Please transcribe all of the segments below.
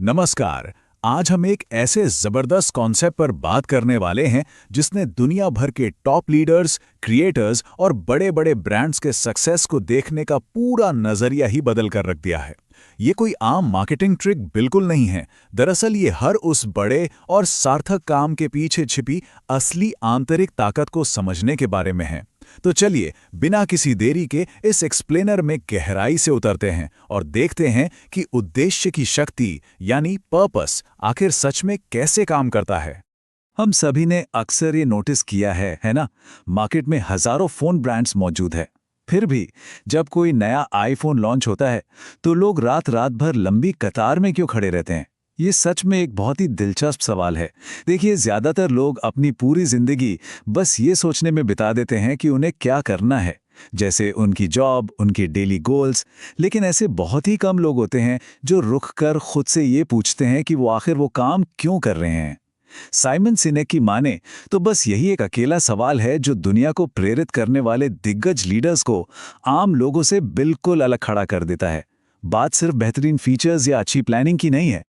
नमस्कार। आज हम एक ऐसे जबरदस्त कॉन्सेप्ट पर बात करने वाले हैं जिसने दुनिया भर के टॉप लीडर्स, क्रिएटर्स और बड़े-बड़े ब्रांड्स के सक्सेस को देखने का पूरा नजरिया ही बदल कर रख दिया है। ये कोई आम मार्केटिंग ट्रिक बिल्कुल नहीं है। दरअसल ये हर उस बड़े और सार्थक काम के पीछे छिपी असली आंतरिक ताकत को समझने के बारे में है। तो चलिए बिना किसी देरी के इस एक्सप्लेनर में गहराई से उतरते हैं और देखते हैं कि उद्देश्य की शक्ति यानी पर्पस आखिर सच में कैसे काम करता है। हम सभी ने अक्सर ये नोटिस किया है ना? मार्केट में हजारों फोन ब्रांड्स मौजूद है। फिर भी जब कोई नया आईफोन लॉन्च होता है तो लोग रात रात भर लंबी कतार में क्यों खड़े रहते हैं? ये सच में एक बहुत ही दिलचस्प सवाल है। देखिए, ज्यादातर लोग अपनी पूरी जिंदगी बस ये सोचने में बिता देते हैं कि उन्हें क्या करना है, जैसे उनकी जॉब, उनके डेली गोल्स। लेकिन ऐसे बहुत ही कम लोग होते हैं जो रुक कर खुद से ये पूछते हैं कि वो आखिर वो काम क्यों कर रहे हैं। साइमन सिनेक की माने तो बस यही एक अकेला सवाल है जो दुनिया को प्रेरित करने वाले दिग्गज लीडर्स को आम लोगों से बिल्कुल अलग खड़ा कर देता है। बात सिर्फ बेहतरीन फीचर्स या अच्छी प्लानिंग की नहीं है।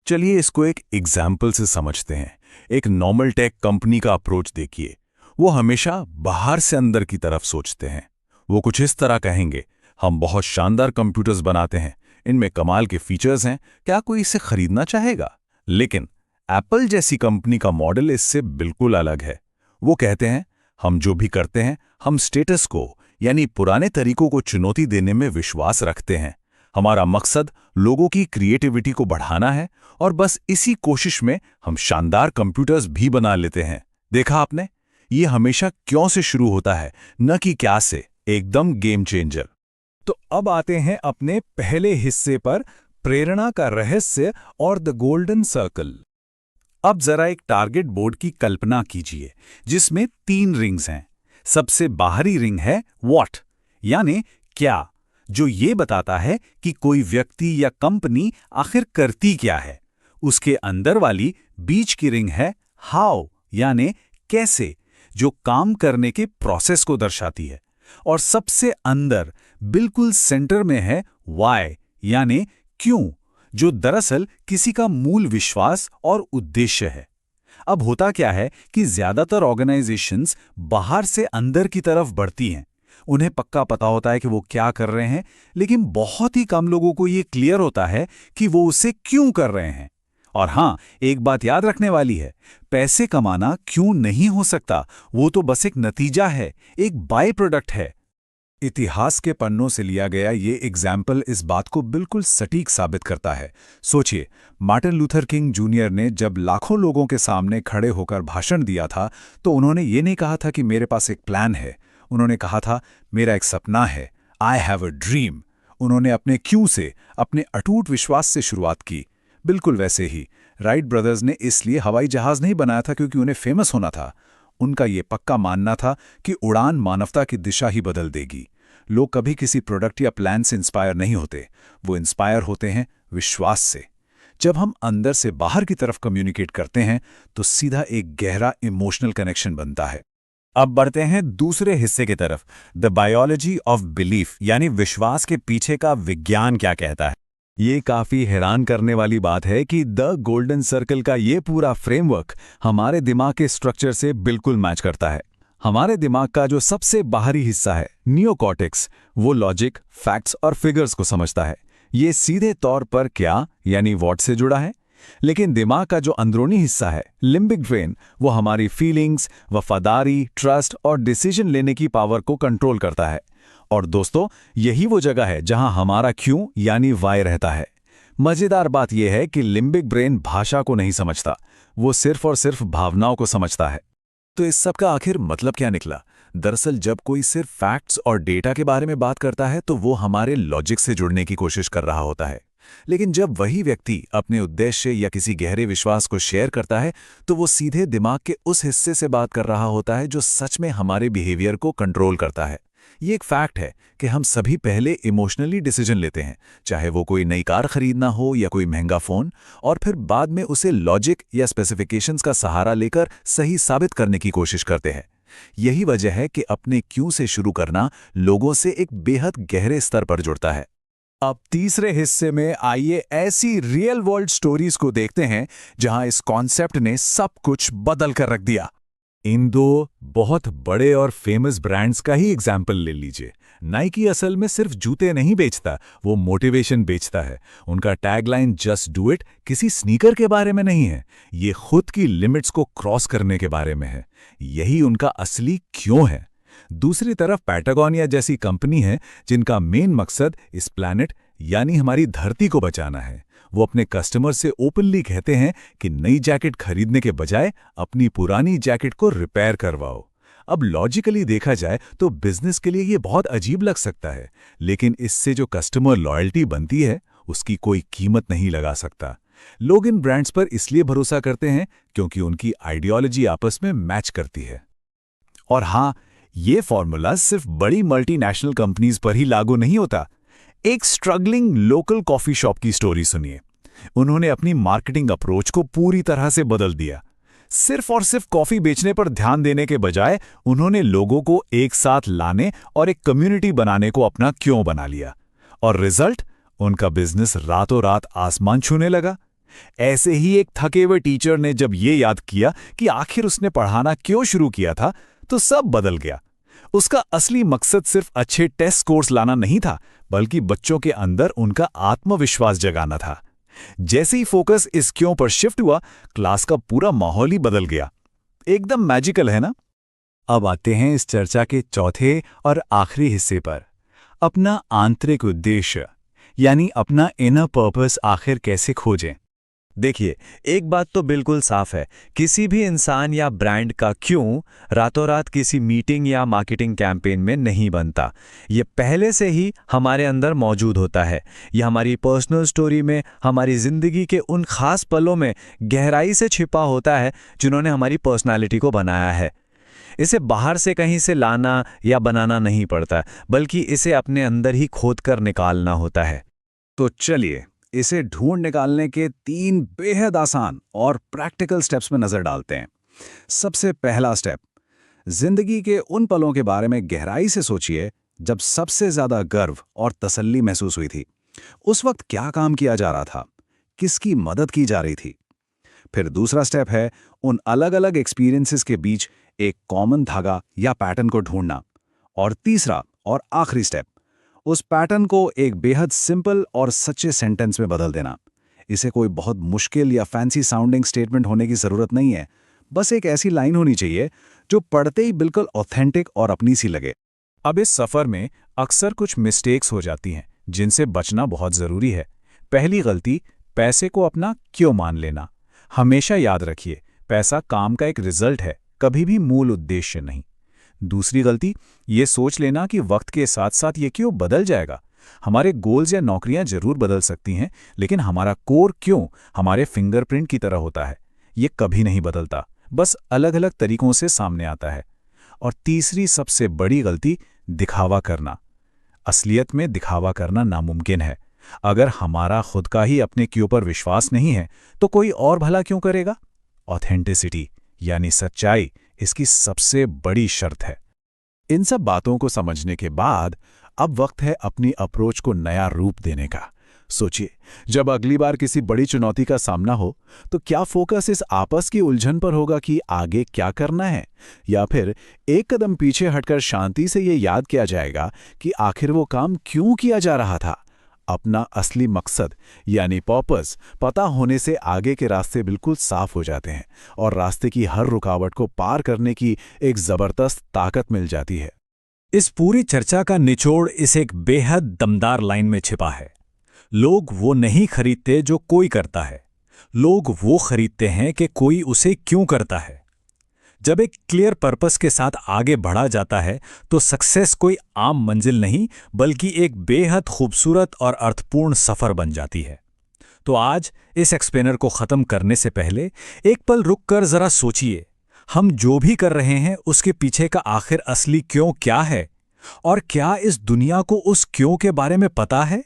चलिए इसको एक एग्जाम्पल से समझते हैं। एक नॉर्मल टेक कंपनी का अप्रोच देखिए। वो हमेशा बाहर से अंदर की तरफ सोचते हैं। वो कुछ इस तरह कहेंगे, हम बहुत शानदार कंप्यूटर्स बनाते हैं, इनमें कमाल के फीचर्स हैं, क्या कोई इसे खरीदना चाहेगा? लेकिन एप्पल जैसी कंपनी का मॉडल इससे बिल्कुल अलग है। वो कहते हैं, हम जो भी करते हैं, हम स्टेटस को यानी पुराने तरीकों को चुनौती देने में विश्वास रखते हैं। हमारा मकसद लोगों की क्रिएटिविटी को बढ़ाना है और बस इसी कोशिश में हम शानदार कंप्यूटर्स भी बना लेते हैं। देखा आपने? ये हमेशा क्यों से शुरू होता है, न कि क्या से। एकदम गेम चेंजर। तो अब आते हैं अपने पहले हिस्से पर, प्रेरणा का रहस्य और द गोल्डन सर्कल। अब जरा एक टारगेट बोर्ड की कल्पना कीजिए जिसमें 3 रिंग्स हैं। सबसे बाहरी रिंग है व्हाट यानी क्या, जो ये बताता है कि कोई व्यक्ति या कंपनी आखिर करती क्या है। उसके अंदर वाली बीच की रिंग है हाउ यानी कैसे, जो काम करने के प्रोसेस को दर्शाती है। और सबसे अंदर बिल्कुल सेंटर में है व्हाई यानी क्यों, जो दरअसल किसी का मूल विश्वास और उद्देश्य है। अब होता क्या है कि ज्यादातर ऑर्गेनाइजेशंस बाहर से अंदर की तरफ बढ़ती हैं। उन्हें पक्का पता होता है कि वो क्या कर रहे हैं, लेकिन बहुत ही कम लोगों को ये क्लियर होता है कि वो उसे क्यों कर रहे हैं। और हाँ, एक बात याद रखने वाली है, पैसे कमाना क्यों नहीं हो सकता, वो तो बस एक नतीजा है, एक बाय प्रोडक्ट है। इतिहास के पन्नों से लिया गया ये एग्जाम्पल इस बात को बिल्कुल सटीक साबित करता है। सोचिए, मार्टिन लूथर किंग जूनियर ने जब लाखों लोगों के सामने खड़े होकर भाषण दिया था तो उन्होंने ये नहीं कहा था कि मेरे पास एक प्लान है। उन्होंने कहा था, मेरा एक सपना है, आई हैव अ ड्रीम। उन्होंने अपने क्यों से, अपने अटूट विश्वास से शुरुआत की। बिल्कुल वैसे ही राइट ब्रदर्स ने इसलिए हवाई जहाज नहीं बनाया था क्योंकि उन्हें फेमस होना था। उनका ये पक्का मानना था कि उड़ान मानवता की दिशा ही बदल देगी। लोग कभी किसी प्रोडक्ट या प्लान से इंस्पायर नहीं होते, वो इंस्पायर होते हैं विश्वास से। जब हम अंदर से बाहर की तरफ कम्युनिकेट करते हैं तो सीधा एक गहरा इमोशनल कनेक्शन बनता है। अब बढ़ते हैं दूसरे हिस्से की तरफ, द बायोलॉजी ऑफ बिलीफ यानी विश्वास के पीछे का विज्ञान क्या कहता है। ये काफी हैरान करने वाली बात है कि द गोल्डन सर्कल का ये पूरा फ्रेमवर्क हमारे दिमाग के स्ट्रक्चर से बिल्कुल मैच करता है। हमारे दिमाग का जो सबसे बाहरी हिस्सा है नियोकॉर्टेक्स, वो लॉजिक, फैक्ट्स और फिगर्स को समझता है। ये सीधे तौर पर क्या यानी व्हाट से जुड़ा है। लेकिन दिमाग का जो अंदरूनी हिस्सा है लिम्बिक ब्रेन, वो हमारी फीलिंग्स, वफादारी, ट्रस्ट और डिसीजन लेने की पावर को कंट्रोल करता है। और दोस्तों, यही वो जगह है जहां हमारा क्यों यानी वाई रहता है। मजेदार बात यह है कि लिम्बिक ब्रेन भाषा को नहीं समझता, वो सिर्फ और सिर्फ भावनाओं को समझता है। तो इस सब का आखिर मतलब क्या निकला? दरअसल जब कोई सिर्फ फैक्ट्स और डेटा के बारे में बात करता है तो वो हमारे लॉजिक से जुड़ने की कोशिश कर रहा होता है। लेकिन जब वही व्यक्ति अपने उद्देश्य या किसी गहरे विश्वास को शेयर करता है तो वो सीधे दिमाग के उस हिस्से से बात कर रहा होता है जो सच में हमारे बिहेवियर को कंट्रोल करता है। ये एक फैक्ट है कि हम सभी पहले इमोशनली डिसीजन लेते हैं, चाहे वो कोई नई कार खरीदना हो या कोई महंगा फोन, और फिर बाद में उसे लॉजिक या स्पेसिफिकेशंस का सहारा लेकर सही साबित करने की कोशिश करते हैं। यही वजह है कि अपने क्यों से शुरू करना लोगों से एक बेहद गहरे स्तर पर जुड़ता है। अब तीसरे हिस्से में आइए ऐसी रियल वर्ल्ड स्टोरीज को देखते हैं जहां इस कॉन्सेप्ट ने सब कुछ बदल कर रख दिया। इन दो बहुत बड़े और फेमस ब्रांड्स का ही एग्जाम्पल ले लीजिए। नाइकी असल में सिर्फ जूते नहीं बेचता, वो मोटिवेशन बेचता है। उनका टैगलाइन जस्ट डू इट किसी स्नीकर के बारे में नहीं है, ये खुद की लिमिट्स को क्रॉस करने के बारे में है। यही उनका असली क्यों है। दूसरी तरफ पैटागोनिया जैसी कंपनी है जिनका मेन मकसद इस प्लैनेट यानी हमारी धरती को बचाना है। वो अपने कस्टमर से ओपनली कहते हैं कि नई जैकेट खरीदने के बजाय अपनी पुरानी जैकेट को रिपेयर करवाओ। अब लॉजिकली देखा जाए तो बिजनेस के लिए ये बहुत अजीब लग सकता है, लेकिन इससे जो कस्टमर लॉयल्टी बनती है उसकी कोई कीमत नहीं लगा सकता। लोग इन ब्रांड्स पर इसलिए भरोसा करते हैं क्योंकि उनकी आइडियोलॉजी आपस में मैच करती है। और हाँ, ये फॉर्मूला सिर्फ बड़ी मल्टीनेशनल कंपनीज पर ही लागू नहीं होता। एक स्ट्रगलिंग लोकल कॉफी शॉप की स्टोरी सुनिए। उन्होंने अपनी मार्केटिंग अप्रोच को पूरी तरह से बदल दिया। सिर्फ और सिर्फ कॉफी बेचने पर ध्यान देने के बजाय उन्होंने लोगों को एक साथ लाने और एक कम्युनिटी बनाने को अपना क्यों बना लिया। और रिजल्ट, उनका बिजनेस रातों रात आसमान छूने लगा। ऐसे ही एक थके हुए टीचर ने जब ये याद किया कि आखिर उसने पढ़ाना क्यों शुरू किया था, तो सब बदल गया। उसका असली मकसद सिर्फ अच्छे टेस्ट स्कोर्स लाना नहीं था, बल्कि बच्चों के अंदर उनका आत्मविश्वास जगाना था। जैसे ही फोकस इस क्यों पर शिफ्ट हुआ, क्लास का पूरा माहौल ही बदल गया। एकदम मैजिकल है ना? अब आते हैं इस चर्चा के चौथे और आखिरी हिस्से पर, अपना आंतरिक उद्देश्य यानी अपना इनर पर्पस आखिर कैसे खोजें। देखिए, एक बात तो बिल्कुल साफ है, किसी भी इंसान या ब्रांड का क्यों रातों रात किसी मीटिंग या मार्केटिंग कैंपेन में नहीं बनता। ये पहले से ही हमारे अंदर मौजूद होता है। ये हमारी पर्सनल स्टोरी में, हमारी ज़िंदगी के उन खास पलों में गहराई से छिपा होता है जिन्होंने हमारी पर्सनालिटी को बनाया है। इसे बाहर से कहीं से लाना या बनाना नहीं पड़ता, बल्कि इसे अपने अंदर ही खोद कर निकालना होता है। तो चलिए इसे ढूंढ निकालने के 3 बेहद आसान और प्रैक्टिकल स्टेप्स में नजर डालते हैं। सबसे पहला स्टेप, जिंदगी के उन पलों के बारे में गहराई से सोचिए जब सबसे ज्यादा गर्व और तसल्ली महसूस हुई थी। उस वक्त क्या काम किया जा रहा था, किसकी मदद की जा रही थी। फिर दूसरा स्टेप है उन अलग अलग एक्सपीरियंसेस के बीच एक कॉमन धागा या पैटर्न को ढूंढना। और तीसरा और आखिरी स्टेप, उस पैटर्न को एक बेहद सिंपल और सच्चे सेंटेंस में बदल देना। इसे कोई बहुत मुश्किल या फैंसी साउंडिंग स्टेटमेंट होने की जरूरत नहीं है, बस एक ऐसी लाइन होनी चाहिए जो पढ़ते ही बिल्कुल ऑथेंटिक और अपनी सी लगे। अब इस सफर में अक्सर कुछ मिस्टेक्स हो जाती हैं जिनसे बचना बहुत जरूरी है। पहली गलती, पैसे को अपना क्यों मान लेना। हमेशा याद रखिए, पैसा काम का एक रिजल्ट है, कभी भी मूल उद्देश्य नहीं। दूसरी गलती, ये सोच लेना कि वक्त के साथ साथ ये क्यों बदल जाएगा। हमारे गोल्स या नौकरियां जरूर बदल सकती हैं, लेकिन हमारा कोर क्यों हमारे फिंगरप्रिंट की तरह होता है, ये कभी नहीं बदलता, बस अलग अलग तरीकों से सामने आता है। और तीसरी सबसे बड़ी गलती, दिखावा करना। असलियत में दिखावा करना नामुमकिन है। अगर हमारा खुद का ही अपने क्यों पर विश्वास नहीं है तो कोई और भला क्यों करेगा। ऑथेंटिसिटी यानी सच्चाई इसकी सबसे बड़ी शर्त है। इन सब बातों को समझने के बाद अब वक्त है अपनी अप्रोच को नया रूप देने का। सोचिए, जब अगली बार किसी बड़ी चुनौती का सामना हो तो क्या फोकस इस आपस की उलझन पर होगा कि आगे क्या करना है, या फिर एक कदम पीछे हटकर शांति से ये याद किया जाएगा कि आखिर वो काम क्यों किया जा रहा था। अपना असली मकसद यानी पर्पस पता होने से आगे के रास्ते बिल्कुल साफ हो जाते हैं और रास्ते की हर रुकावट को पार करने की एक जबरदस्त ताकत मिल जाती है। इस पूरी चर्चा का निचोड़ इस एक बेहद दमदार लाइन में छिपा है। लोग वो नहीं खरीदते जो कोई करता है, लोग वो खरीदते हैं कि कोई उसे क्यों करता है। जब एक क्लियर पर्पस के साथ आगे बढ़ा जाता है तो सक्सेस कोई आम मंजिल नहीं, बल्कि एक बेहद खूबसूरत और अर्थपूर्ण सफर बन जाती है। तो आज इस एक्सप्लेनर को खत्म करने से पहले एक पल रुककर जरा सोचिए, हम जो भी कर रहे हैं उसके पीछे का आखिर असली क्यों क्या है, और क्या इस दुनिया को उस क्यों के बारे में पता है।